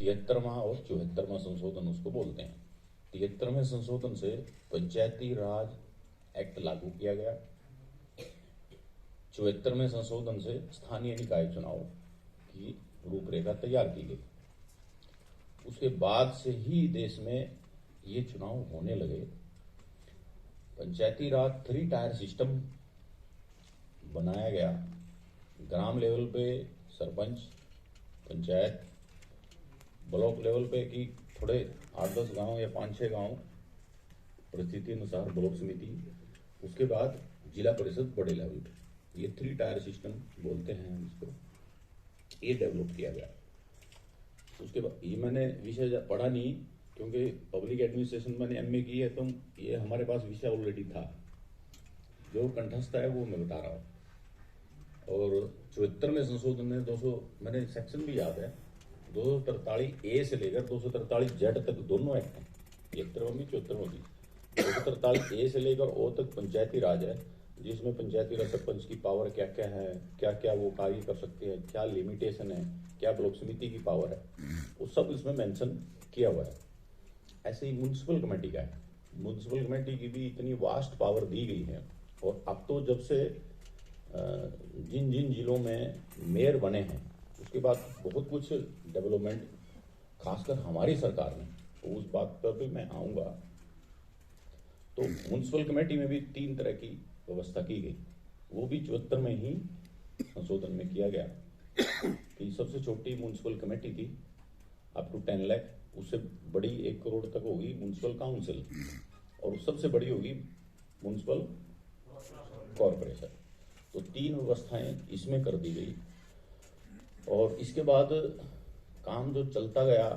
73वां और 74वां संशोधन उसको बोलते हैं। 73वें संशोधन से पंचायती राज एक्ट लागू किया गया। 74वें संशोधन से स्थानीय निकाय चुनाव की रूपरेखा तैयार की गई। उसके बाद से ही देश में ये चुनाव होने लगे। पंचायती राज 3 टायर सिस्टम बनाया गया। ग्राम लेवल पे सरपंच, पंचायत, ब्लॉक लेवल पे की थोड़े 8-10 गांव या 5-6 गांव परिस्थिति अनुसार ब्लॉक समिति, उसके बाद जिला परिषद बड़े लेवल पे। ये 3 टायर सिस्टम बोलते हैं हम इसको, ये डेवलप किया गया। उसके बाद ये मैंने विषय पढ़ा नहीं क्योंकि पब्लिक एडमिनिस्ट्रेशन मैंने एमए की है, तो ये हमारे पास विषय ऑलरेडी था। जो कंठस्थ है वो मैं बता रहा हूँ। और 74वें संशोधन में 200, मैंने सेक्शन भी याद है, 243A से लेकर 243Z तक दोनों एक्ट हैं, 73वां भी 74वां भी। 243A से लेकर O तक पंचायती राज है, जिसमें पंचायती राज सरपंच की पावर क्या क्या है, क्या क्या वो कार्य कर सकते हैं, क्या लिमिटेशन है, क्या ब्लॉक समिति की पावर है, वो सब इसमें मेंशन किया हुआ है। ऐसे ही म्युनिसिपल कमेटी का है। म्युनिसिपल कमेटी की भी इतनी वास्ट पावर दी गई है। और अब तो जब से जिन जिन जिलों में मेयर बने हैं उसके बाद बहुत कुछ डेवलपमेंट, खासकर हमारी सरकार में, तो उस बात पर भी मैं आऊँगा। तो म्युनिसिपल कमेटी में भी 3 तरह की व्यवस्था की गई, वो भी 74 में ही संशोधन में किया गया। कि सबसे छोटी म्युनिसिपल कमेटी थी अप टू 10 लाख, उससे बड़ी 1 करोड़ तक होगी म्युनिसिपल काउंसिल, और सबसे बड़ी होगी म्युनिसिपल कॉरपोरेशन। तो 3 व्यवस्थाएं इसमें कर दी गई। और इसके बाद काम जो चलता गया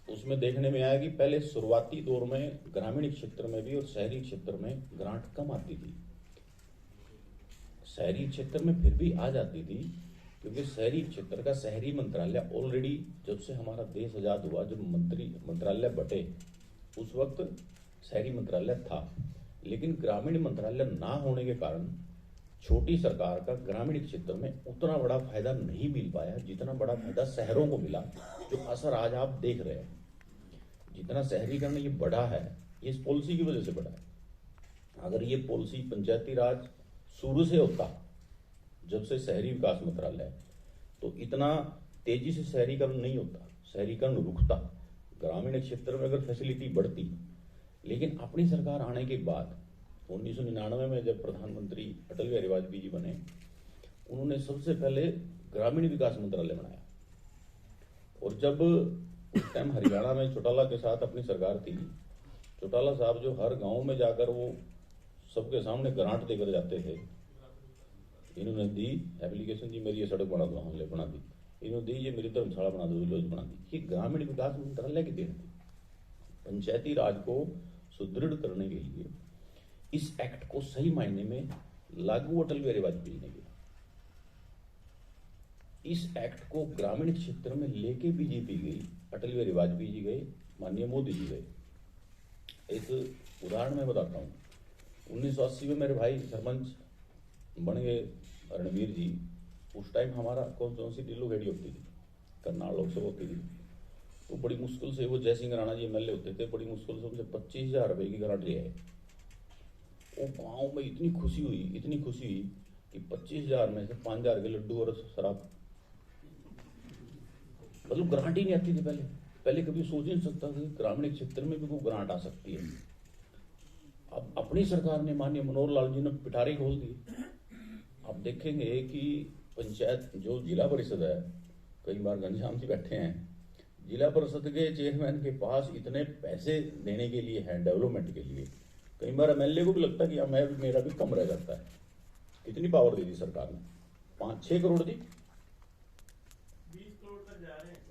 उसमें देखने में आया कि पहले शुरुआती दौर में ग्रामीण क्षेत्र में भी और शहरी क्षेत्र में ग्रांट कम आती थी। शहरी क्षेत्र में फिर भी आ जाती थी क्योंकि शहरी क्षेत्र का शहरी मंत्रालय ऑलरेडी, जब से हमारा देश आजाद हुआ, जब मंत्रालय बटे उस वक्त शहरी मंत्रालय था। लेकिन ग्रामीण मंत्रालय ना होने के कारण छोटी सरकार का ग्रामीण क्षेत्र में उतना बड़ा फायदा नहीं मिल पाया जितना बड़ा फायदा शहरों को मिला। जो असर आज आप देख रहे हैं, जितना शहरीकरण ये बढ़ा है, ये इस पॉलिसी की वजह से बढ़ा है। अगर ये पॉलिसी पंचायती राज शुरू से होता, जब से शहरी विकास मंत्रालय है, तो इतना तेजी से शहरीकरण नहीं होता, शहरीकरण रुकता। ग्रामीण क्षेत्र में अगर फैसिलिटी बढ़ती। लेकिन अपनी सरकार आने के बाद 1999 में जब प्रधानमंत्री अटल बिहारी वाजपेयी जी बने, उन्होंने सबसे पहले ग्रामीण विकास मंत्रालय बनाया। और जब उस टाइम हरियाणा में चौटाला के साथ अपनी सरकार थी, चौटाला साहब जो हर गांव में जाकर वो सबके सामने ग्रांट देकर जाते थे। इन्होंने दी एप्लीकेशन, जी मेरी ये सड़क बना दो, हमने बना दी। इन्होंने दी ये मेरी धर्मशाला बना दो, विलेज बना दी। ये ग्रामीण विकास मंत्रालय की देन थी। पंचायती राज को सुदृढ़ करने के लिए इस एक्ट को सही मायने में लागू अटल बिहारी वाजपेयी ने किया। इस एक्ट को ग्रामीण क्षेत्र में लेके बीजेपी गई, अटल बिहारी वाजपेयी जी गए, माननीय मोदी जी गए। एक उदाहरण मैं बताता हूँ। 1980 में मेरे भाई सरपंच बन गए रणवीर जी। उस टाइम हमारा कौन सी ढिल्लो-घेड़ी होती थी, करनाल लोकसभा होती थी। तो बड़ी मुश्किल से वो जयसिंह राणा जी एमएलए होते थे, बड़ी मुश्किल से उनसे 25,000 रुपये की गारंटी है। वो गाँव में इतनी खुशी हुई कि 25,000 में से 5,000 के लड्डू और शराब, मतलब ग्रांट ही नहीं आती थी। पहले कभी सोच नहीं सकता था ग्रामीण क्षेत्र में भी कोई ग्रांट आ सकती है। अब अपनी सरकार ने, माननीय मनोहर लाल जी ने पिटारे खोल दी। आप देखेंगे कि पंचायत जो जिला परिषद है, कई बार घनश्याम जी बैठे हैं, जिला परिषद के चेयरमैन के पास इतने पैसे देने के लिए है डेवलपमेंट के लिए, कई बार एमएलए को भी लगता है कि मेरा भी कम रह जाता है। कितनी पावर दी थी सरकार ने? 5-6 करोड़ दी,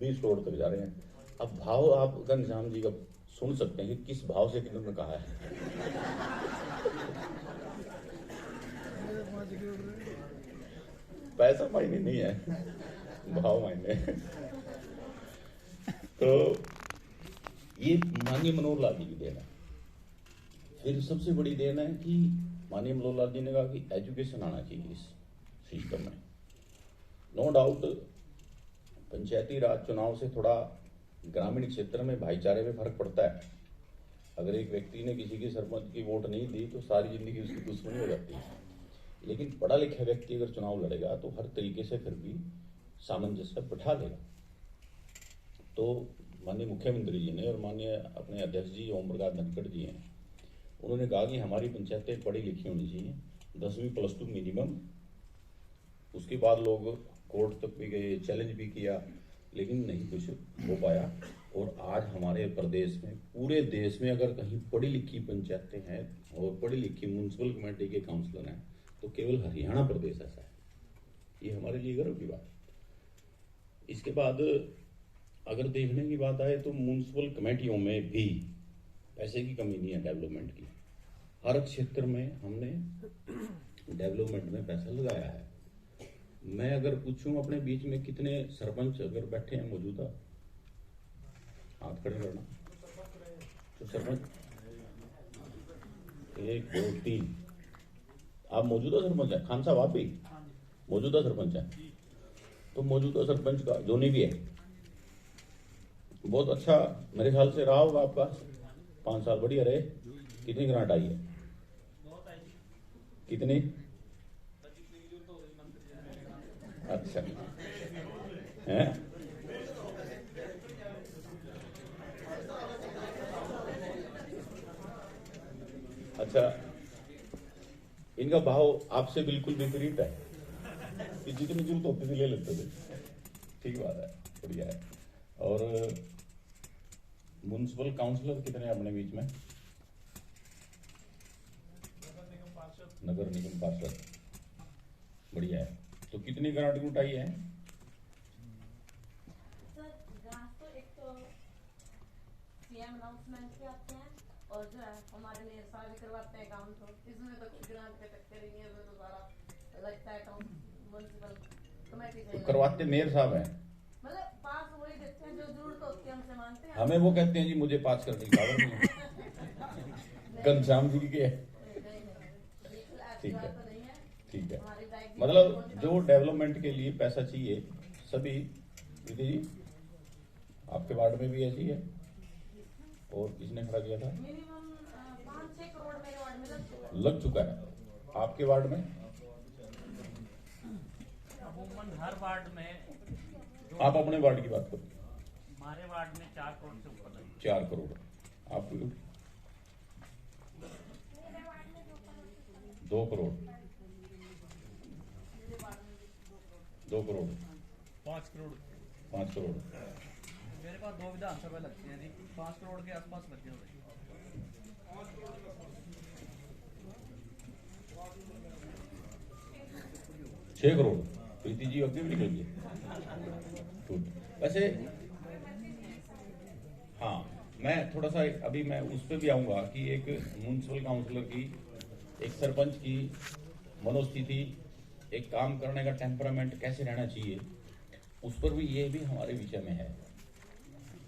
20 करोड़ तक जा रहे हैं। अब भाव आप घनश्याम जी का सुन सकते हैं कि किस भाव से किन्होंने कहा है। पैसा मायने नहीं है, भाव मायने। तो ये माननीय मनोहर लाल जी की देन है। फिर सबसे बड़ी देन है कि माननीय मनोहर लाल जी ने कहा कि एजुकेशन आना चाहिए इस सिस्टम में। नो डाउट पंचायती राज चुनाव से थोड़ा ग्रामीण क्षेत्र में भाईचारे में फर्क पड़ता है। अगर एक व्यक्ति ने किसी के सरपंच की वोट नहीं दी तो सारी जिंदगी उसकी दुश्मनी हो जाती है, लेकिन पढ़ा लिखा व्यक्ति अगर चुनाव लड़ेगा तो हर तरीके से फिर भी सामंजस्य बिठा लेगा। तो माननीय मुख्यमंत्री जी ने और माननीय अपने अध्यक्ष जी ओम प्रकाश धनखड़ जी हैं, उन्होंने कहा कि हमारी पंचायतें पढ़ी लिखी होनी चाहिए, 10वीं +2 मिनिमम। उसके बाद लोग कोर्ट तक भी गए, चैलेंज भी किया, लेकिन नहीं कुछ हो पाया। और आज हमारे प्रदेश में, पूरे देश में अगर कहीं पढ़ी लिखी पंचायतें हैं और पढ़ी लिखी म्यूनसिपल कमेटी के काउंसलर हैं तो केवल हरियाणा प्रदेश ऐसा है। ये हमारे लिए गर्व की बात है। इसके बाद अगर देखने की बात आए तो म्यूनसिपल कमेटियों में भी पैसे की कमी नहीं है डेवलपमेंट की। हर क्षेत्र में हमने डेवलपमेंट में पैसा लगाया है। मैं अगर पूछूं अपने बीच में कितने सरपंच अगर बैठे हैं मौजूदा, हाथ खड़े करना। तो सरपंच 1 2 3 आप मौजूदा सरपंच है। खान साहब आप भी मौजूदा सरपंच है। तो मौजूदा सरपंच का जोनी भी है, बहुत अच्छा मेरे ख्याल से रहा होगा आपका। 5 साल बढ़िया रहे। कितनी ग्रांट आई है? कितनी? अच्छा है। अच्छा, इनका भाव आपसे बिल्कुल विपरीत है कि जितनी जरूरत होती थी ले लेते थे। ठीक बात है, बढ़िया है। और म्युनिसिपल काउंसलर कितने अपने बीच में? नगर निगम पार्षद, बढ़िया है। तो कितनी ग्रांट उठाई है? सर ग्रांट तो एक तो सीएम अनाउंसमेंट के आते हैं और जो है हमारे मेयर साहब भी करवाते हैं काम। तो इसमें तो ग्रांट के चक्कर ही नहीं है, तो सारा लगता है काम म्युनिसिपल कमेटी से। तो करवाते मेयर साहब हैं, मतलब पास वही देते हैं, जो जरूरत होती है हमसे मांगते हैं। हमें वो कहते हैं जी मुझे पास करने की पावर नहीं है। घनश्याम जी के ठीक है, ठीक है। मतलब जो डेवलपमेंट के लिए पैसा चाहिए सभी, दीदी जी आपके वार्ड में भी ऐसी है। और किसने खड़ा किया था? मिनिमम 5-6 करोड़ मेरे वार्ड में लग चुका है। आपके वार्ड में? हर वार्ड में आप अपने वार्ड की बात करो। हमारे वार्ड में 4 करोड़ से ऊपर लगे। 4 करोड़। आप 2 करोड़, 2 करोड़, 5 करोड़, 5 करोड़। मेरे पास 2 विधानसभा लगती है जी, 5 करोड़ के आसपास लगे हुए। 6 करोड़। प्रीति जी अभी भी निकल गए। गुड। वैसे हाँ, मैं थोड़ा सा अभी मैं उस पर भी आऊंगा कि एक म्युनिसिपल काउंसलर की, एक सरपंच की मनोस्थिति, एक काम करने का टेम्परामेंट कैसे रहना चाहिए, उस पर भी ये भी हमारे विषय में है।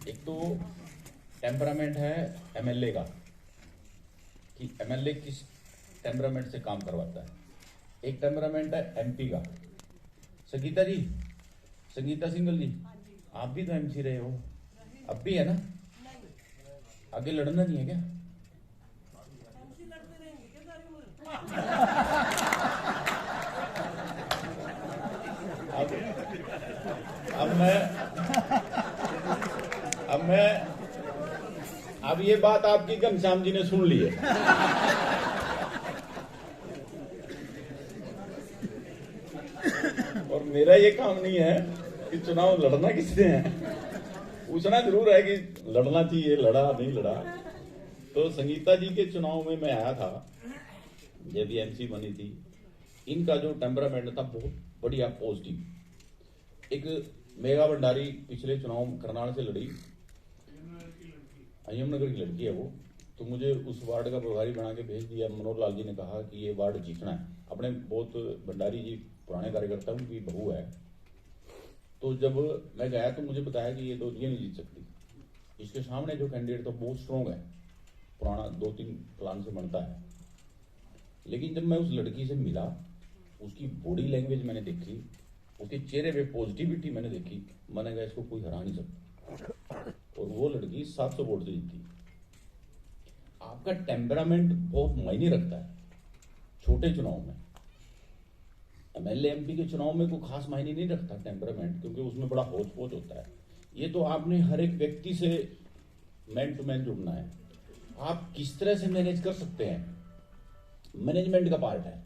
एक तो टेम्परामेंट है एमएलए का कि एमएलए किस टेम्परामेंट से काम करवाता है। एक टेम्परामेंट है एमपी का। संगीता जी, संगीता सिंगल जी, आप भी तो एमसी रहे हो, अब भी है ना? आगे लड़ना नहीं है क्या? अब ये बात आपकी घनश्याम जी ने सुन ली है। और मेरा ये काम नहीं है कि चुनाव लड़ना किससे है, पूछना जरूर है कि लड़ना चाहिए, लड़ा नहीं लड़ा। तो संगीता जी के चुनाव में मैं आया था जब भी एमसी बनी थी। इनका जो टेम्परामेंट था बहुत बढ़िया पॉजिटिव। एक मेघा भंडारी पिछले चुनाव करनाल से लड़ी, अयमनगर की लड़की है वो, तो मुझे उस वार्ड का प्रभारी बना के भेज दिया। मनोहर लाल जी ने कहा कि ये वार्ड जीतना है। अपने बहुत भंडारी जी पुराने कार्यकर्ता, उनकी बहू है। तो जब मैं गया तो मुझे बताया कि ये नहीं जीत सकती, इसके सामने जो कैंडिडेट तो बहुत स्ट्रॉन्ग है, पुराना 2-3 प्लान से बनता है। लेकिन जब मैं उस लड़की से मिला, उसकी बॉडी लैंग्वेज मैंने देखी, उसके चेहरे पे पॉजिटिविटी मैंने देखी, मैंने कहा इसको कोई हरा नहीं सकता। वो लड़की 700 वोट से जीती। आपका टेम्परामेंट बहुत मायने रखता है छोटे चुनाव में। एमएलए एमपी के चुनाव में कोई खास मायने नहीं रखता टेम्परामेंट, क्योंकि उसमें बड़ा होच पोच होता है। ये तो आपने हर एक व्यक्ति से मैन टू मैन जुड़ना है। आप किस तरह से मैनेज कर सकते हैं, मैनेजमेंट का पार्ट है।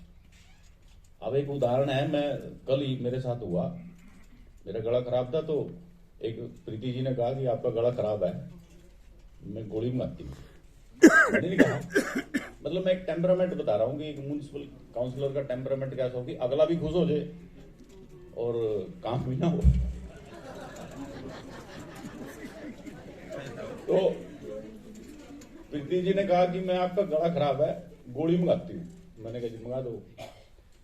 अब एक उदाहरण है, मैं कल ही मेरे साथ हुआ, मेरा गला खराब था, तो एक प्रीति जी ने कहा कि आपका गला खराब है, मैं गोली मंगाती हूँ। मैंने नहीं कहा, मतलब मैं एक टेम्परामेंट बता रहा हूँ कि एक म्युनिसिपल काउंसलर का टेम्परामेंट कैसा हो कि अगला भी खुश हो जाए और काम भी ना हो। तो प्रीति जी ने कहा कि मैं आपका गला खराब है, गोली मंगाती हूँ। मैंने कहा जी मंगा दो।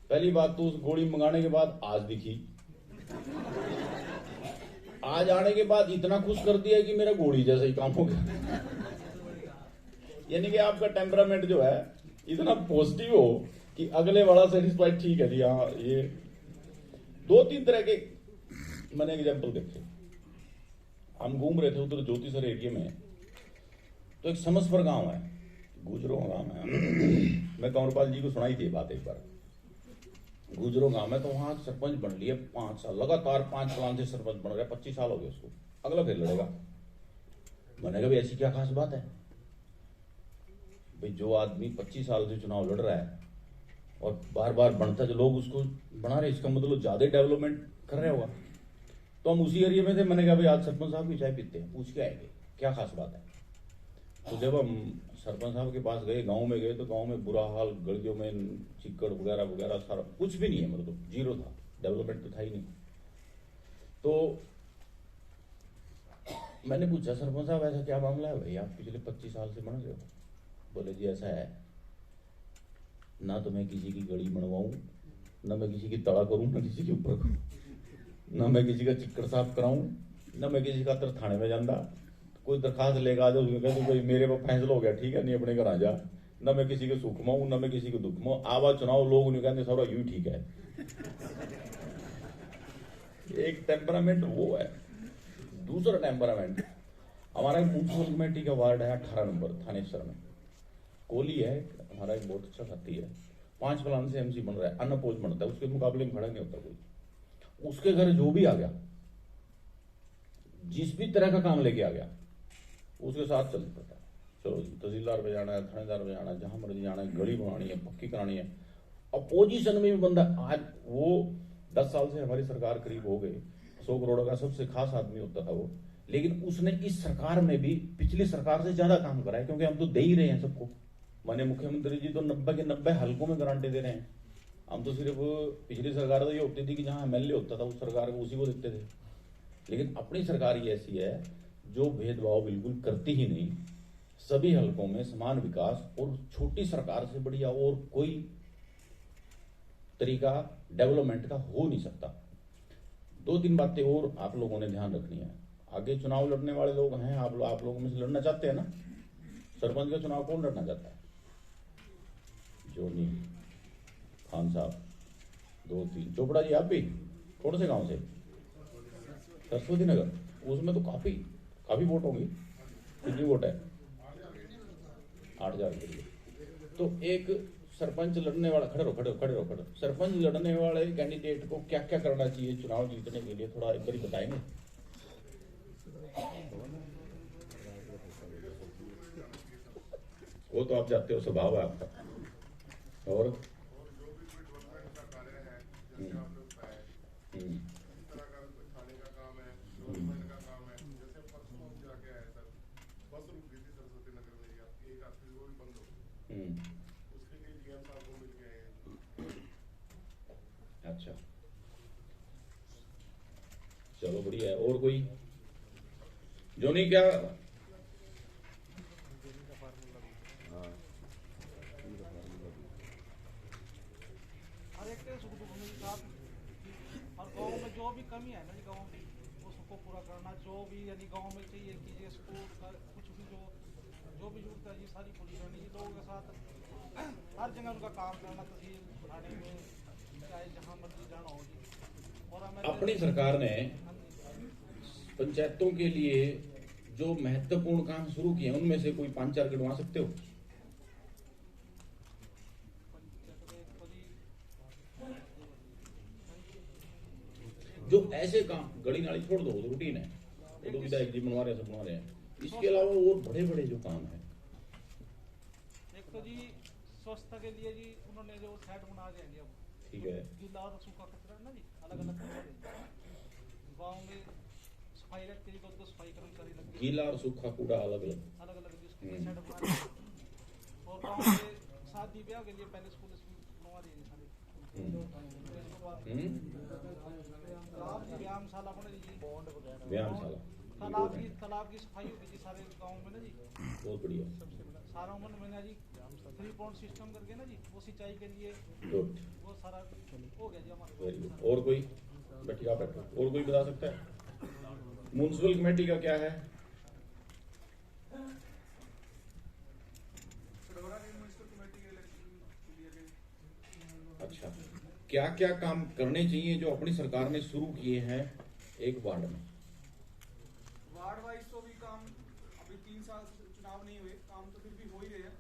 पहली बात तो उस गोली मंगाने के बाद आज दिखी, आज आने के बाद इतना खुश कर दिया कि मेरा गोली जैसा ही काम हो गया। यानी कि आपका टेम्परामेंट जो है इतना पॉजिटिव हो कि अगले वाला सेटिस्फाइड, ठीक है जी हाँ। ये 2-3 तरह के मैंने एग्जाम्पल देखे। हम घूम रहे थे उधर ज्योतिसर एरिया में, तो एक समसपुर गांव है, गुजरो गांव है। मैं कंवरपाल जी को सुनाई थी बात एक बार। गुजरो गांव में तो वहां सरपंच बन लिया 5 साल लगातार, 5 प्लान से सरपंच बन रहा है, 25 साल हो गए उसको, अगला फिर लड़ेगा। मैंने कहा ऐसी क्या खास बात है भाई, जो आदमी 25 साल से चुनाव लड़ रहा है और बार बार बनता, जो लोग उसको बना रहे, इसका मतलब ज्यादा डेवलपमेंट कर रहे होगा। तो हम उसी एरिया में थे, मैंने कहा भाई आज सरपंच साहब की चाय पीते हैं, पूछ के आएंगे क्या खास बात है। तो जब हम सरपंच साहब के पास गए, गांव में गए, तो गांव में बुरा हाल, गलियों में चिक्कड़ वगैरह वगैरह सारा कुछ भी नहीं है, मतलब जीरो था, डेवलपमेंट तो था ही नहीं। तो मैंने पूछा सरपंच साहब ऐसा क्या मामला है भाई, आप पिछले 25 साल से बन रहे हो। बोले जी ऐसा है, ना तो मैं किसी की गड़ी बनवाऊं, ना मैं किसी की तड़ा करूं, ना किसी के ऊपर करूं, ना मैं किसी का चिक्कड़ साफ कराऊं, ना मैं किसी का थाने में जाता। कोई दरखास्त लेगा आ जाओ, उसमें कहते भाई मेरे पर फैसला हो गया, ठीक है, नहीं अपने घर आ जा। ना मैं किसी के सुख माऊं, ना मैं किसी को दुख माऊं। आवाज चुनाव लोग नहीं कहते सारा यूं ठीक है। एक टेम्परामेंट वो है। दूसरा टेम्परामेंट, हमारा म्युनिसिपल कमेटी का वार्ड है 18 नंबर थानेश्वर में, कोहली है हमारा, एक बहुत अच्छा साथी है, 5 प्लान से एमसी बन रहा है, अनअपोज बनता है, उसके मुकाबले में खड़ा नहीं होता कोई। उसके घर जो भी आ गया, जिस भी तरह का काम लेके आ गया, उसके साथ चल पड़ता है। चलो जी तहसीलदार पे जाना है, थानेदार पे जाना है, जहां मर्जी जाना है, गली बनानी है, पक्की करानी है। अपोजिशन में भी बंदा, आज वो 10 साल से हमारी सरकार करीब हो गई, 100 करोड़ का सबसे खास आदमी होता था वो, लेकिन उसने इस सरकार में भी पिछली सरकार से ज्यादा काम करा है, क्योंकि हम तो दे ही रहे हैं सबको। माननीय मुख्यमंत्री जी तो 90 के 90 हल्कों में गारंटी दे रहे हैं। हम तो सिर्फ पिछली सरकार तो ये होती थी कि जहां एमएलए होता था उस सरकार को उसी को देते थे, लेकिन अपनी सरकार ये ऐसी है जो भेदभाव बिल्कुल करती ही नहीं, सभी हल्कों में समान विकास। और छोटी सरकार से बढ़िया और कोई तरीका डेवलपमेंट का हो नहीं सकता। 2-3 बातें और आप लोगों ने ध्यान रखनी है। आगे चुनाव लड़ने वाले लोग हैं, आप लोगों में से लड़ना चाहते हैं ना? सरपंच का चुनाव कौन लड़ना चाहता है? जोनी खान साहब, 2-3 चोपड़ा जी, आप भी कौन से गांव से? सरस्वती नगर। उसमें तो काफी वोट होंगी। कितनी वोट है? 8,000 के लिए। तो एक सरपंच लड़ने वाला, खड़े रहो। सरपंच लड़ने वाले कैंडिडेट को क्या क्या करना चाहिए चुनाव जीतने के लिए, थोड़ा एक बार बताएंगे? वो तो आप जानते हो, स्वभाव है आपका। और अच्छा, चलो बढ़िया है। और कोई जोनी क्या? हर एक के सुख दुख में साथ, और गाँव में जो भी कमी है ना जी, गाँव की वो सबको पूरा करना, जो भी यानी गाँव में चाहिए कि ये स्कूल कुछ भी जो भी जरूरत है ये सारी पूरी करनी है। लोगों के साथ हर जगह उनका काम करना, तहसील थाने में चाहे जहाँ मर्जी जाना हो जी। और हमें अपनी सरकार ने पंचायतों के लिए जो महत्वपूर्ण काम शुरू किए हैं उनमें से कोई 5-4 गिनवा सकते हो? जो ऐसे काम, गली नाली छोड़ दो, वो रूटीन है, वो तो विधायक जी बनवा रहे हैं, सब बनवा रहे हैं। इसके अलावा और बड़े बड़े जो काम है, एक तो जी स्वच्छता के लिए जी उन्होंने जो सेट बना दिया जी, अब ठीक है, गीला और सूखा कचरा है ना जी, अलग अलग गाँव में सफाई रखते जी, तो सफाई कर्मचारी लग गए, गीला और सूखा कूड़ा अलग अलग, अलग अलग जिसके लिए सेट बना दिया। और गाँव में शादी ब्याह के लिए पहले स्कूल बनवा दिए सारे। तालाब की व्यायामशाला बने जी, व्यायामशाला, तालाब की सफाई होगी जी सारे गाँव में ना जी, बहुत बढ़िया, सारा उन्होंने मैंने जी 3 पॉइंट सिस्टम करके ना जी, वो सिंचाई के लिए गुड, वो सारा हो गया जी हमारे। Very good. और कोई बैठिए, आप बैठो, और कोई बता सकता है? म्युनिसिपल कमेटी का क्या है? अच्छा, क्या क्या काम करने चाहिए जो अपनी सरकार ने शुरू किए हैं एक वार्ड में? वार्ड वाइज तो भी काम, अभी 3 साल से चुनाव नहीं हुए, काम तो फिर भी हो ही रहे हैं,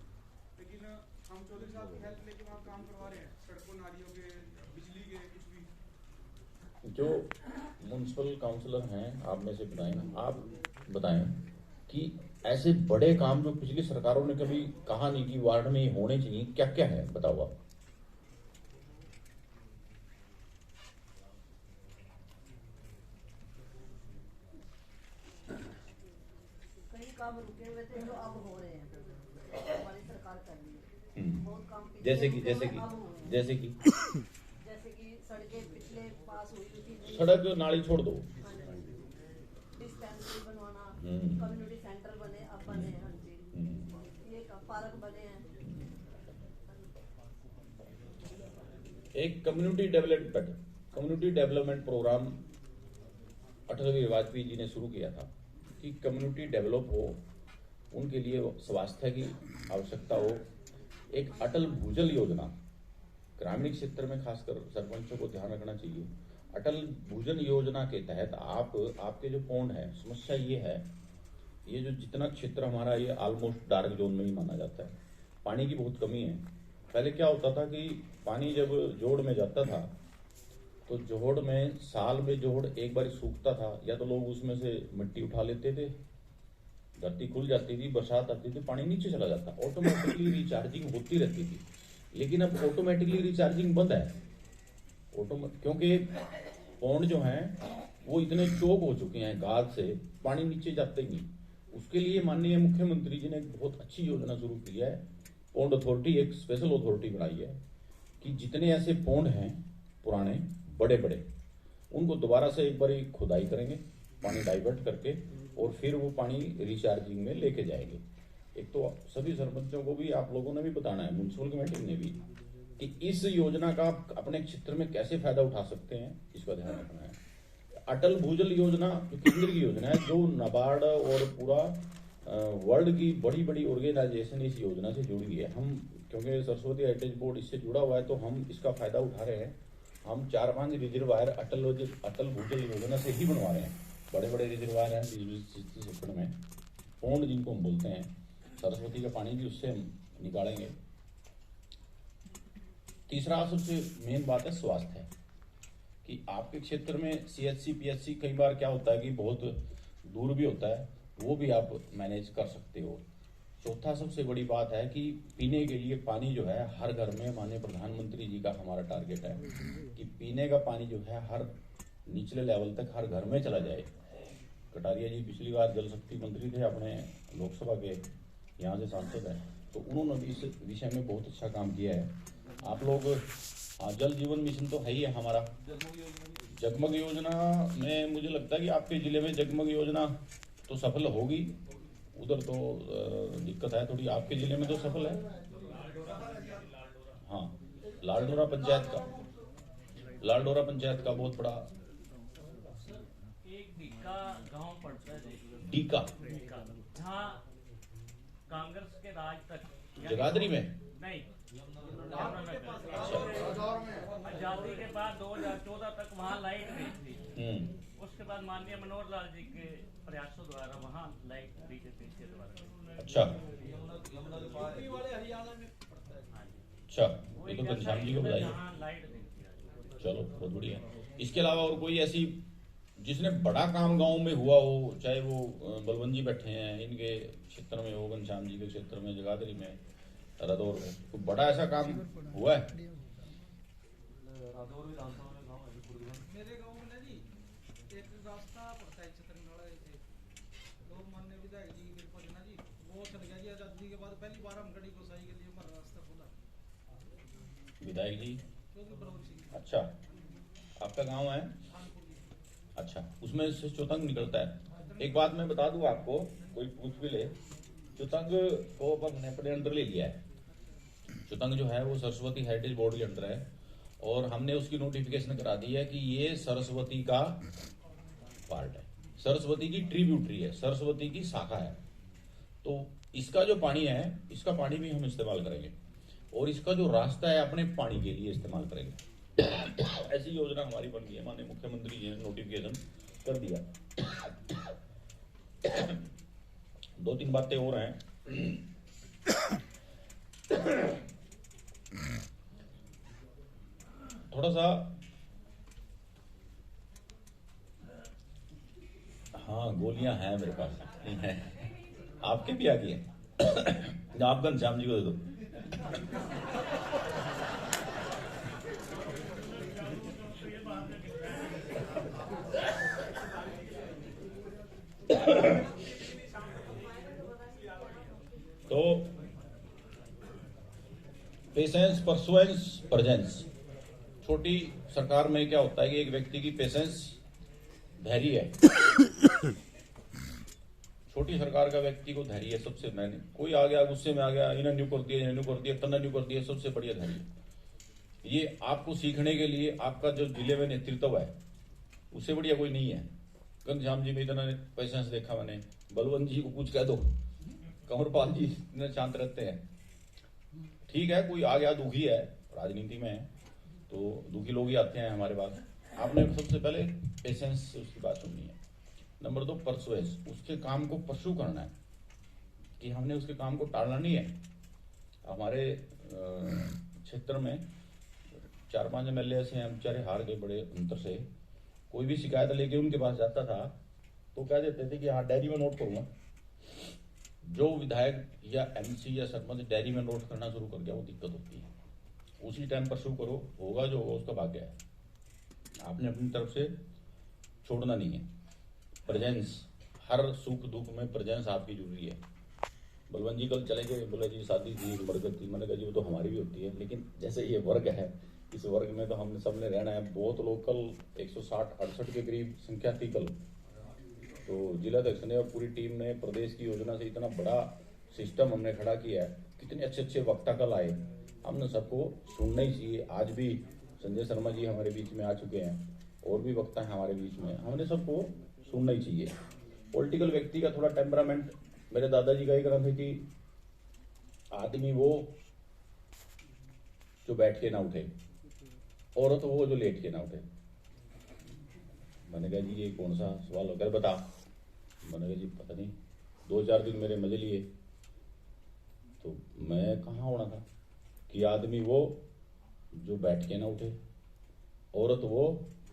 लेकिन हम चौधरी साहब की हेल्प लेके वहाँ काम करवा रहे हैं, सड़कों नालियों के, बिजली के, कुछ भी। जो म्युनिसिपल काउंसलर हैं, आप में से बताएं, आप बताएं कि ऐसे बड़े काम जो पिछली सरकारों ने कभी कहा नहीं कि वार्ड में होने चाहिए, क्या क्या है, बताओ आप। कई काम रुके हुए थे जो अब हो रहे हैं, हमारी सरकार कर रही है। बहुत काम पीछे जैसे कि रुके जैसे हुए कि अब हो रहे हैं। जैसे कि जैसे कि सड़कें पिछले पास हुई थी, सड़क नाली छोड़ दो, डिस्पेंसरी बनवाना, हम्म। कम्युनिटी सेंटर बने, अब बने हैं, हाँ जी, ये पार्क बने हैं। एक community development programme Atal Bihari Vajpayee ji ने शुरू किया था कि कम्युनिटी डेवलप हो, उनके लिए स्वास्थ्य की आवश्यकता हो। एक अटल भूजल योजना, ग्रामीण क्षेत्र में खासकर सरपंचों को ध्यान रखना चाहिए। अटल भूजल योजना के तहत आपके जो पौंड है, समस्या ये है, ये जो जितना क्षेत्र हमारा, ये ऑलमोस्ट डार्क जोन में ही माना जाता है, पानी की बहुत कमी है। पहले क्या होता था कि पानी जब जोड़ में जाता था तो जोड़ में साल में जोड़ एक बार सूखता था, या तो लोग उसमें से मिट्टी उठा लेते थे, धरती खुल जाती थी, बरसात आती थी, पानी नीचे चला जाता, ऑटोमेटिकली रिचार्जिंग होती रहती थी। लेकिन अब ऑटोमेटिकली रिचार्जिंग बंद है, क्योंकि पौंड जो हैं वो इतने चौक हो चुके हैं गाद से, पानी नीचे जाते ही नहीं। उसके लिए माननीय मुख्यमंत्री जी ने एक बहुत अच्छी योजना शुरू की है, पौंड अथॉरिटी, एक स्पेशल अथॉरिटी बनाई है कि जितने ऐसे पौंड हैं पुराने बड़े बड़े, उनको दोबारा से एक बार खुदाई करेंगे, पानी डाइवर्ट करके, और फिर वो पानी रिचार्जिंग में लेके जाएंगे। एक तो सभी सरपंचों को भी, आप लोगों ने भी बताना है, म्युनिसिपल कमेटी ने भी, कि इस योजना का अपने क्षेत्र में कैसे फायदा उठा सकते हैं, इसका ध्यान रखना है। अटल भूजल योजना जो केंद्र की योजना है, जो नाबार्ड और पूरा वर्ल्ड की बड़ी बड़ी ऑर्गेनाइजेशन इस योजना से जुड़ी है। हम क्योंकि सरस्वती हेरिटेज बोर्ड इससे जुड़ा हुआ है, तो हम इसका फायदा उठा रहे हैं। हम 4-5 रिजर्वायर अटल भूजल योजना से ही बनवा रहे हैं। बड़े बड़े रिजर्वायर हैं 20-30 एकड़ में, पौंड जिनको हम बोलते हैं, सरस्वती का पानी भी उससे हम निकालेंगे। तीसरा सबसे मेन बात है स्वास्थ्य, कि आपके क्षेत्र में CHC PHC कई बार क्या होता है कि बहुत दूर भी होता है, वो भी आप मैनेज कर सकते हो। चौथा सबसे बड़ी बात है कि पीने के लिए पानी जो है हर घर में, माननीय प्रधानमंत्री जी का हमारा टारगेट है कि पीने का पानी जो है हर निचले लेवल तक हर घर में चला जाए। कटारिया जी पिछली बार जल शक्ति मंत्री थे, अपने लोकसभा के यहाँ से सांसद हैं, तो उन्होंने भी इस विषय में बहुत अच्छा काम किया है। आप लोग, जल जीवन मिशन तो है ही है हमारा, जगमग योजना में मुझे लगता है कि आपके जिले में जगमग योजना तो सफल होगी, उधर तो दिक्कत है थोड़ी, आपके जिले में तो सफल है। हाँ, लालडोरा पंचायत का बहुत बड़ा एक डीका गांव पड़ता है, डीका, जहाँ कांग्रेस के राज तक, जगाधरी में नहीं, आजादी के बाद 2014 तक वहाँ लाइट नहीं थी। उसके बाद माननीय मनोहर लाल जी के प्रयासों द्वारा वहाँ लाइट बीजेपी के द्वारा। अच्छा यूपी वाले हरियाणा में पड़ता है। हाँ जी, अच्छा, वो ये एक तो ऐसा घनश्याम जी को region है बताइए। जहाँ लाइट नहीं है। चलो बहुत बढ़िया। इसके अलावा और कोई ऐसी जिसने बड़ा काम गांव में हुआ हो, चाहे वो बलवंत जी बैठे हैं इनके क्षेत्र में हो, घनश्याम जी के क्षेत्र में, जगाधरी में, रादौर में, तो बड़ा ऐसा काम हुआ है? मेरे गांव में ना जी एक रास्ता पड़ता है छतरनाड़ा से, लोग माननीय विधायक जी की कृपा से ना जी वो चल गया जी। आजादी के बाद पहली बार हम गड़ी गोसाई के लिए हमारा रास्ता खुला, विधायक जी? क्योंकि बलौर सिंह अच्छा, आपका गांव है? खानपुर जी। अच्छा, उसमें से चुतंग निकलता है। एक बात मैं बता दूं आपको, कोई पूछ भी ले, चुतंग को अपन ने अपने अंडर ले लिया है। चुतंग जो है वो सरस्वती हेरिटेज बोर्ड के अंडर है, और हमने उसकी नोटिफिकेशन करा दी है कि ये सरस्वती का पार्ट है, सरस्वती की ट्रिब्यूटरी है, सरस्वती की शाखा है। तो इसका जो पानी है, इसका पानी भी हम इस्तेमाल करेंगे, और इसका जो रास्ता है अपने पानी के लिए इस्तेमाल करेंगे। ऐसी योजना हमारी बन गई है, माननीय मुख्यमंत्री जी ने नोटिफिकेशन कर दिया। 2-3 बातें और हैं। थोड़ा सा, हाँ गोलियां हैं मेरे पास हैं, आपके भी आ गई हैं। आप घनश्याम जी को दे दो। तो पेशेंस, परसुएंस, प्रेजेंस। छोटी सरकार में क्या होता है कि एक व्यक्ति की पेशेंस, धैर्य है। छोटी सरकार का व्यक्ति को धैर्य है सबसे मैंने, कोई आ गया गुस्से में आ गया, इन्हें न्यू कर दिया, न्यू कर दिया, तना न्यू कर दिया, सबसे बढ़िया धैर्य। ये आपको सीखने के लिए आपका जो जिले में नेतृत्व है उससे बढ़िया कोई नहीं है। घनश्याम जी में इतना पेशेंस देखा मैंने, बलवंत जी को कुछ कह दो, कंवरपाल जी इतने शांत रहते हैं। ठीक है, कोई आ गया दुखी है, राजनीति में है तो दुखी लोग ही आते हैं हमारे पास। आपने सबसे पहले पेशेंस से उसकी बात सुननी है। नंबर 2 परसुएस, उसके काम को परसू करना है, कि हमने उसके काम को टालना नहीं है। हमारे क्षेत्र में 4-5 MLA ऐसे हैं, बेचारे हार गए बड़े अंतर से। कोई भी शिकायत लेके उनके पास जाता था तो कह देते थे कि हाँ डायरी में नोट करूंगा। जो विधायक या MC या सरपंच डायरी में नोट करना शुरू कर गया वो दिक्कत होती है। उसी टाइम परसू करो, होगा जो होगा उसका भाग्य है। आपने अपनी तरफ से छोड़ना नहीं है। प्रेजेंस, हर सुख दुख में प्रेजेंस आपकी जरूरी है। बलवंत जी कल चले गए, बोले जी शादी थी, बरकत थी, मैंने कहा जी वो तो हमारी भी होती है, लेकिन जैसे ये वर्ग है, इस वर्ग में तो हमने सबने रहना है। बहुत लोग, कल 160-68 के करीब संख्या थी कल, तो जिलाध्यक्ष ने और पूरी टीम ने प्रदेश की योजना से इतना बड़ा सिस्टम हमने खड़ा किया है। कितने अच्छे अच्छे वक्ता कल आए, हमने सबको सुनना ही चाहिए। आज भी संजय शर्मा जी हमारे बीच में आ चुके हैं, और भी वक्ता हैं हमारे बीच में, हमने सबको सुनना ही चाहिए। पॉलिटिकल व्यक्ति का थोड़ा टेम्परामेंट, मेरे दादाजी का ही कहना था कि आदमी वो जो बैठ के ना उठे, औरत वो जो लेट के ना उठे। मैंने कहा जी ये कौन सा सवाल होकर बता। मैंने कहा जी पता नहीं, 2-4 दिन मेरे मजे लिए, तो मैं कहाँ होना था कि आदमी वो जो बैठ के ना उठे, औरत वो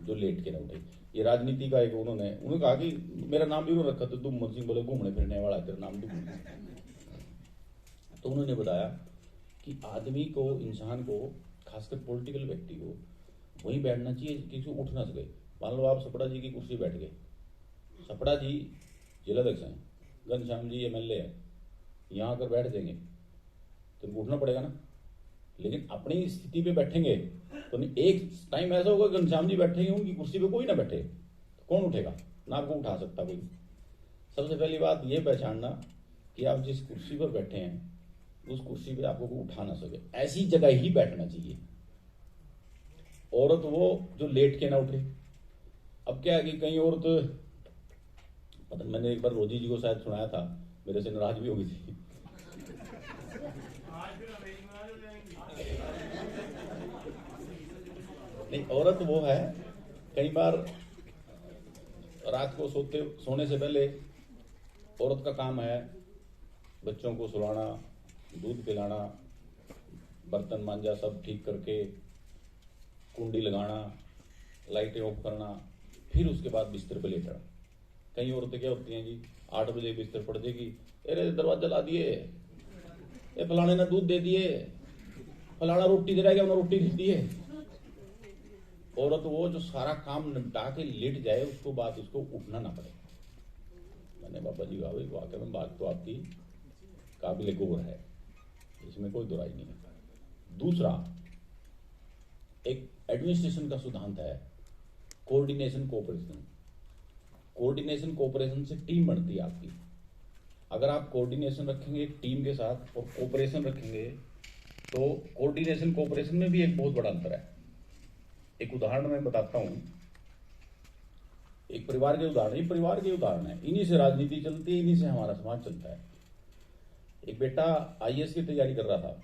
जो लेट के ना उठे। ये राजनीति का एक उन्होंने कहा कि मेरा नाम भी उन्होंने रखा था दुम्मन सिंह, बोले घूमने फिरने वाला तेरा नाम दुम्मन। तो उन्होंने बताया कि आदमी को, इंसान को, खासकर पॉलिटिकल व्यक्ति को वहीं बैठना चाहिए किसी उठ ना सके। मान लो आप सपड़ा जी की कुर्सी बैठ गए, सपड़ा जी जिलाध्यक्ष हैं, घनश्याम जी MLA हैं, यहाँ आकर बैठ देंगे तो उनको उठना पड़ेगा ना। लेकिन अपनी स्थिति पे बैठेंगे तो नहीं, एक टाइम ऐसा होगा घनश्याम जी बैठेंगे, उनकी कुर्सी पे कोई ना बैठे तो कौन उठेगा ना, आपको उठा सकता कोई। सबसे पहली बात ये पहचानना कि आप जिस कुर्सी पर बैठे हैं उस कुर्सी पे आपको कोई उठा ना सके, ऐसी जगह ही बैठना चाहिए। औरत वो जो लेट के ना उठे। अब क्या है कि कई औरत, पता, मैंने एक बार रोजी जी को शायद सुनाया था, मेरे से नाराज भी हो गई थी। नहीं, औरत वो है, कई बार रात को सोने से पहले औरत का काम है बच्चों को सुलाना, दूध पिलाना, बर्तन मांजा सब ठीक करके कुंडी लगाना, लाइटें ऑफ करना, फिर उसके बाद बिस्तर पे लेटना। कई औरतें क्या होती हैं जी, 8 बजे बिस्तर पड़ जाएगी, अरे दरवाजा ला दिए, ये फलाने ने दूध दे दिए, फलाना रोटी दे रहा है, उन्होंने रोटी दे दी है। औरत वो जो सारा काम निपटा के लेट जाए, उसको बाद उसको उठना ना पड़े। मैंने बाबा जी कहा भाई वाकई में बात तो आपकी काबिल गौर है, इसमें कोई दुराई नहीं है। दूसरा, एक एडमिनिस्ट्रेशन का सिद्धांत है कोऑर्डिनेशन कोऑपरेशन। कोऑर्डिनेशन कोऑपरेशन से टीम बनती है आपकी। अगर आप कोऑर्डिनेशन रखेंगे टीम के साथ और कोऑपरेशन रखेंगे, तो कोऑर्डिनेशन कोऑपरेशन में भी एक बहुत बड़ा अंतर है। एक उदाहरण मैं बताता हूं, एक परिवार के उदाहरण, ये परिवार के उदाहरण है, इन्हीं से राजनीति चलती है, इन्हीं से हमारा समाज चलता है। एक बेटा आईएएस की तैयारी कर रहा था,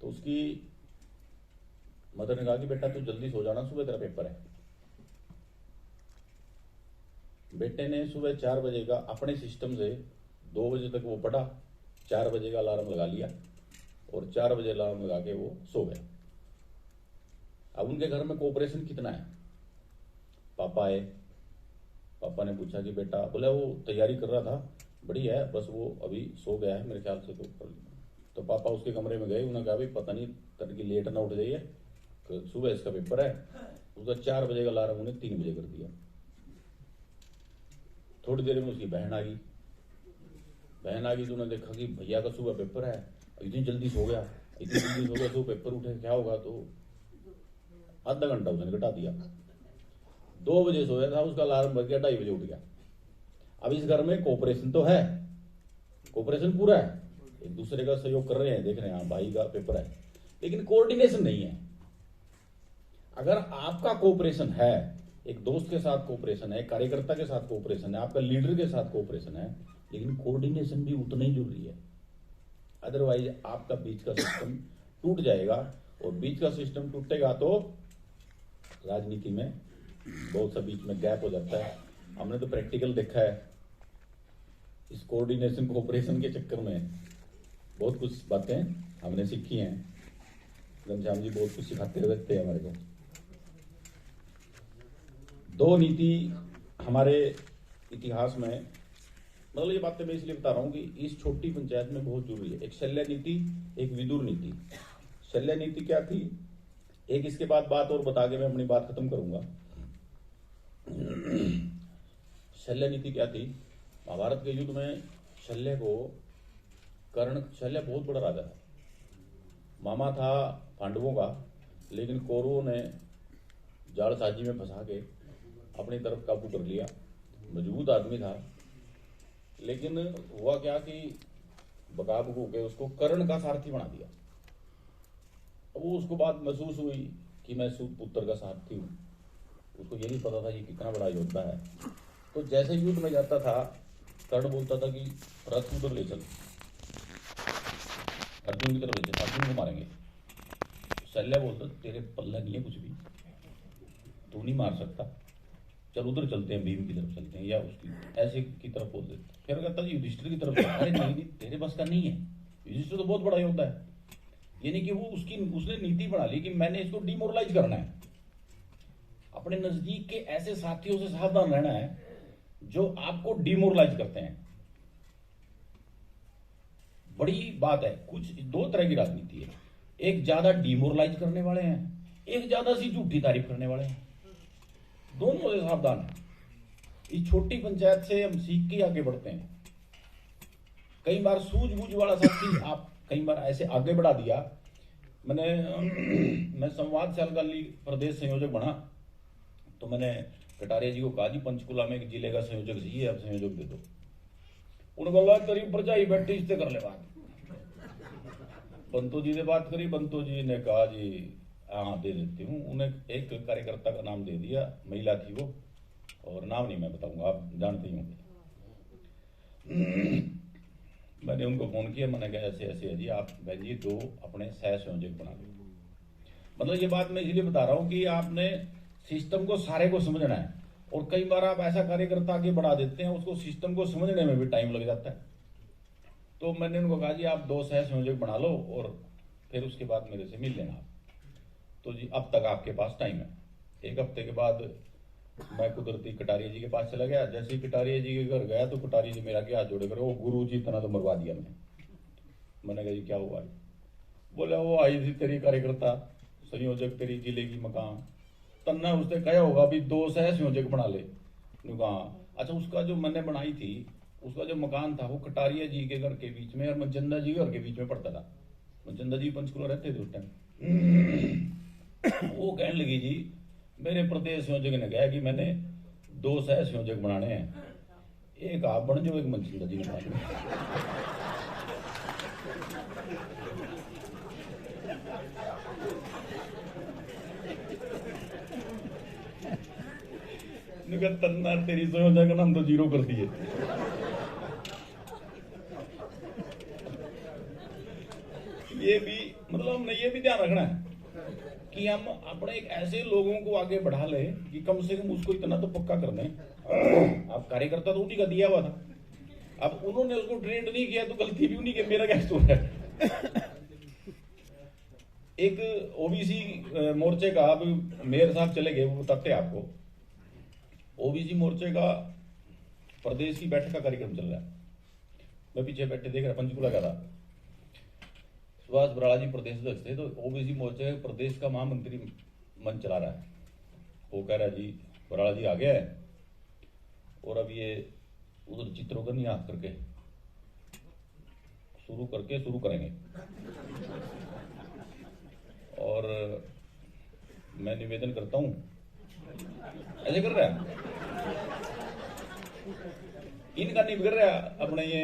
तो उसकी मदर ने कहा कि बेटा तू जल्दी सो जाना, सुबह तेरा पेपर है। बेटे ने सुबह 4 बजे का अपने सिस्टम से 2 बजे तक वो पढ़ा, 4 बजे का अलार्म लगा लिया और 4 बजे अलार्म लगा के वो सो गया। अब उनके घर में कोऑपरेशन कितना है? पापा आए, पापा ने पूछा कि बेटा, बोला वो तैयारी कर रहा था, बढ़िया है, बस वो अभी सो गया है मेरे ख्याल से। तो पापा उसके कमरे में गए, उन्होंने कहा भाई पता नहीं तड़की लेट ना उठ जाइए, सुबह इसका पेपर है। उसका 4 बजे का अलार्म उन्हें 3 बजे कर दिया। थोड़ी देर में उसकी बहन आ गई तो उन्होंने देखा कि भैया का सुबह पेपर है, इतनी जल्दी सो गया, तो पेपर उठे क्या होगा, तो आधा घंटा उसने घटा दिया। 2 बजे सोया था, उसका अलार्म बज गया, 2:30 बजे उठ गया। अब इस घर में कोऑपरेशन तो है, कोऑपरेशन पूरा है, एक दूसरे का सहयोग कर रहे हैं, देख रहे हैं भाई का पेपर है, लेकिन कोऑर्डिनेशन नहीं है। अगर आपका कोऑपरेशन है, एक दोस्त के साथ कोऑपरेशन है, कार्यकर्ता के साथ कोऑपरेशन है, आपका लीडर के साथ कोऑपरेशन है, लेकिन कोऑर्डिनेशन भी उतना ही जरूरी है। अदरवाइज आपका बीच का सिस्टम टूट जाएगा, और बीच का सिस्टम टूटेगा तो राजनीति में बहुत सा बीच में गैप हो जाता है। हमने तो प्रैक्टिकल देखा है, इस कोऑर्डिनेशन कोऑपरेशन के चक्कर में बहुत कुछ बातें हमने सीखी हैं। घनश्याम जी बहुत कुछ सिखाते रहते हैं हमारे को। 2 नीति हमारे इतिहास में, मतलब ये बातें मैं इसलिए बता रहा हूं कि इस छोटी पंचायत में बहुत जरूरी है। एक शल्य नीति, एक विदुर नीति। शल्य नीति क्या थी, एक इसके बाद बात और बता के मैं अपनी बात खत्म करूंगा। शल्य नीति क्या थी, महाभारत के युद्ध में शल्य बहुत बड़ा राजा था, मामा था पांडवों का, लेकिन कौरवों ने जालसाजी में फंसा के अपनी तरफ काबू कर लिया। मजबूत आदमी था, लेकिन हुआ क्या कि बकाबू के उसको कर्ण का सारथी बना दिया। अब वो उसको बात महसूस हुई कि मैं सूत पुत्र का सारथी हूं, उसको ये नहीं पता था ये कितना बड़ा योद्धा है। तो जैसे युद्ध में जाता था, कर्ण बोलता था कि रथ उधर ले चल, अर्जुन की तरफ ले चल, अर्जुन को मारेंगे। शल्य बोलता तेरे पल्ला नहीं है कुछ भी, तू नहीं मार सकता, चल उधर चलते हैं, भीम की तरफ चलते हैं, या उसकी ऐसे की तरफ बोल देते। फिर कहता युधिष्ठिर की तरफ चल, अरे नहीं तेरे बस का नहीं है, युधिष्ठिर तो बहुत बड़ा योद्धा है। यानी कि वो उसने नीति बना ली कि मैंने इसको डिमोरलाइज करना है। अपने नजदीक के ऐसे साथियों से सावधान रहना है जो आपको डिमोरलाइज करते हैं। बड़ी बात है, कुछ 2 तरह की राजनीति है, एक ज्यादा डिमोरलाइज करने वाले हैं, एक ज्यादा सी झूठी तारीफ करने वाले हैं। दोनों से सावधान है। इस छोटी पंचायत से हम सीख के आगे बढ़ते हैं। कई बार सूझबूझ वाला साथी आप कई बार ऐसे आगे बढ़ा दिया। मैं संवाद साल का प्रदेश संयोजक बना, तो मैंने कटारिया जी को कहा जी पंचकुला में एक जिले का संयोजक चाहिए, अब संयोजक दे दो। उन्होंने बोला तेरी प्रजा ही बैठी, इससे कर ले बात। बंतो जी ने बात करी, बंतो जी ने कहा जी हाँ दे देती हूँ। उन्हें एक कार्यकर्ता का नाम दे दिया, महिला थी वो, और नाम नहीं मैं बताऊंगा, आप जानते ही होंगे। मैंने उनको फोन किया, मैंने कहा ऐसे ऐसे है जी, आप भेजिए 2 अपने सह संयोजक बना लो। मतलब ये बात मैं इसलिए बता रहा हूँ कि आपने सिस्टम को सारे को समझना है। और कई बार आप ऐसा कार्यकर्ता आगे बढ़ा देते हैं, उसको सिस्टम को समझने में भी टाइम लग जाता है। तो मैंने उनको कहा जी आप 2 सह संयोजक बना लो और फिर उसके बाद मेरे से मिल लेना। तो जी अब तक आपके पास टाइम है। 1 हफ्ते के बाद मैं कुदरती कटारिया जी के पास चला गया। जैसे ही कटारिया जी के घर गया तो कटारिया जी मेरा क्या हाथ जोड़े करे, वो गुरु जी इतना तो मरवा दिया मैंने कहा जी क्या हुआ? बोला वो आई थी तेरी कार्यकर्ता संयोजक तेरी जिले की मकान, तन्ना उसने कहा होगा भी 2 सह संयोजक बना ले। कहा अच्छा उसका जो मैंने बनाई थी उसका जो मकान था वो कटारिया जी के घर के बीच में और मनचंदा जी के घर के बीच में पड़ता था। मनचंदा जी पंचकुला रहते थे उस टाइम। वो कहने लगी जी मेरे प्रदेश संयोजक ने कहा कि मैंने 2 सह संयोजक बनाने हैं, एक आप बन जो एक मनचंदा जी ने बना दो। तन्ना तेरी संयोजक का नाम तो 0 कर दिए। ये भी मतलब हमने ये भी ध्यान रखना है कि हम अपने एक ऐसे लोगों को आगे बढ़ा ले कि कम से कम उसको इतना तो पक्का कर दें। अब कार्यकर्ता तो उन्हीं का दिया हुआ था, अब उन्होंने उसको ट्रेंड नहीं किया तो गलती भी उन्हीं के, मेरा क्या कसूर है। एक ओबीसी मोर्चे का अब मेयर साहब चले गए, वो बताते हैं आपको। ओबीसी मोर्चे का प्रदेश की बैठक का कार्यक्रम चल रहा है, मैं पीछे बैठे देख रहा, पंचकुला का था। सुभाष बराला जी प्रदेश अध्यक्ष थे, तो ओबीसी मोर्चे प्रदेश का महामंत्री मन चला रहा है। वो कह रहा है जी बराला जी आ गया है और अब ये उधर चित्रों का नहीं हाथ करके शुरू करेंगे। और मैं निवेदन करता हूं, ऐसे कर रहा है इनका नहीं बिगड़ रहा अपने ये,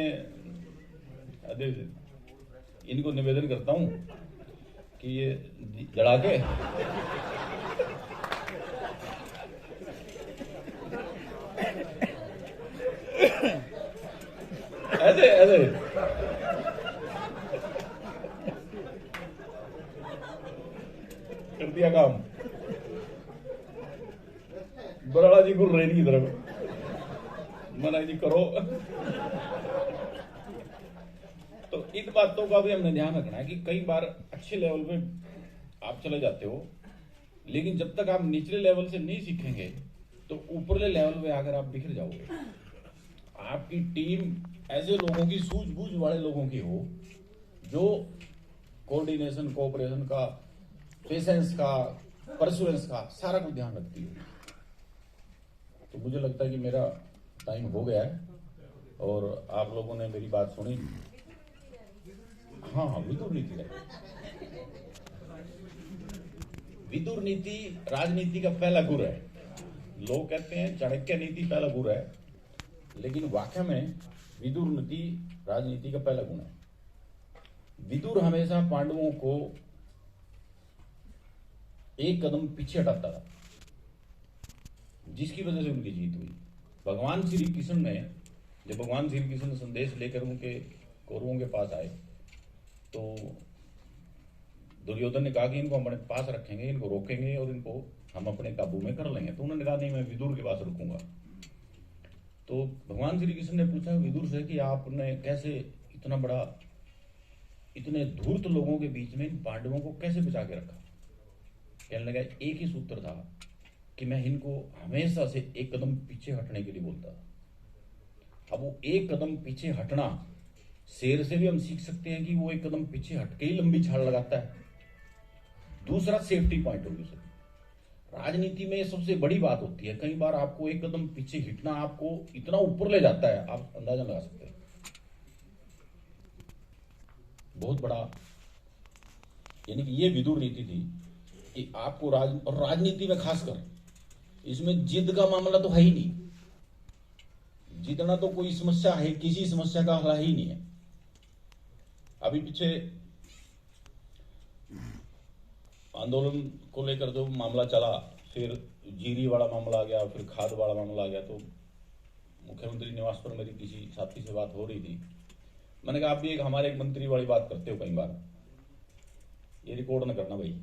इनको निवेदन करता हूं कि ये जड़ा के ऐसे कर दिया काम। बराड़ा जी को रेन की तरफ मना जी करो। तो इन बातों का भी हमने ध्यान रखना है कि कई बार अच्छे लेवल पे आप चले जाते हो, लेकिन जब तक आप निचले लेवल से नहीं सीखेंगे तो ऊपरले लेवल पे आकर आप बिखर जाओगे। आपकी टीम ऐसे लोगों की, सूझबूझ वाले लोगों की हो जो कोऑर्डिनेशन, कोऑपरेशन का, पेशेंस का, परसुएंस का सारा कुछ ध्यान रखती है। तो मुझे लगता है कि मेरा टाइम हो गया है और आप लोगों ने मेरी बात सुनी। हाँ, विदुर नीति है। विदुर नीति राजनीति का पहला गुर है। लोग कहते हैं चाणक्य नीति पहला गुर है, लेकिन वाकई में विदुर नीति राजनीति का पहला गुण है। विदुर हमेशा पांडवों को एक कदम पीछे हटाता था, जिसकी वजह से उनकी जीत हुई। भगवान श्री कृष्ण ने, जब भगवान श्री कृष्ण संदेश लेकर उनके कौरवों के पास आए तो दुर्योधन ने कहा कि इनको हम अपने पास रखेंगे, इनको रोकेंगे और इनको हम अपने काबू में कर लेंगे। तो उन्होंने कहा नहीं, मैं विदुर के पास रुकूंगा। तो भगवान श्री कृष्ण ने पूछा विदुर से कि आपने कैसे इतना बड़ा, इतने धूर्त लोगों के बीच में इन पांडवों को कैसे बचा के रखा? कहने लगा एक ही सूत्र था कि मैं इनको हमेशा से एक कदम पीछे हटने के लिए बोलता था। अब वो एक कदम पीछे हटना, शेर से भी हम सीख सकते हैं कि वो एक कदम पीछे हटके ही लंबी छाल लगाता है। दूसरा सेफ्टी पॉइंट ऑफ व्यू से राजनीति में सबसे बड़ी बात होती है, कई बार आपको एक कदम पीछे हटना आपको इतना ऊपर ले जाता है, आप अंदाजा लगा सकते हैं। बहुत बड़ा, यानी कि ये विदुर नीति थी कि आपको और राजनीति में खासकर इसमें जिद का मामला तो है ही नहीं। जीतना तो कोई समस्या है, किसी समस्या का हल ही नहीं है। अभी पीछे आंदोलन को लेकर जो मामला चला, फिर जीरी वाला मामला आ गया, फिर खाद वाला मामला आ गया, तो मुख्यमंत्री निवास पर मेरी किसी साथी से बात हो रही थी। मैंने कहा आप भी हमारे एक मंत्री वाली बात करते हो कई बार, ये रिकॉर्ड न करना भाई।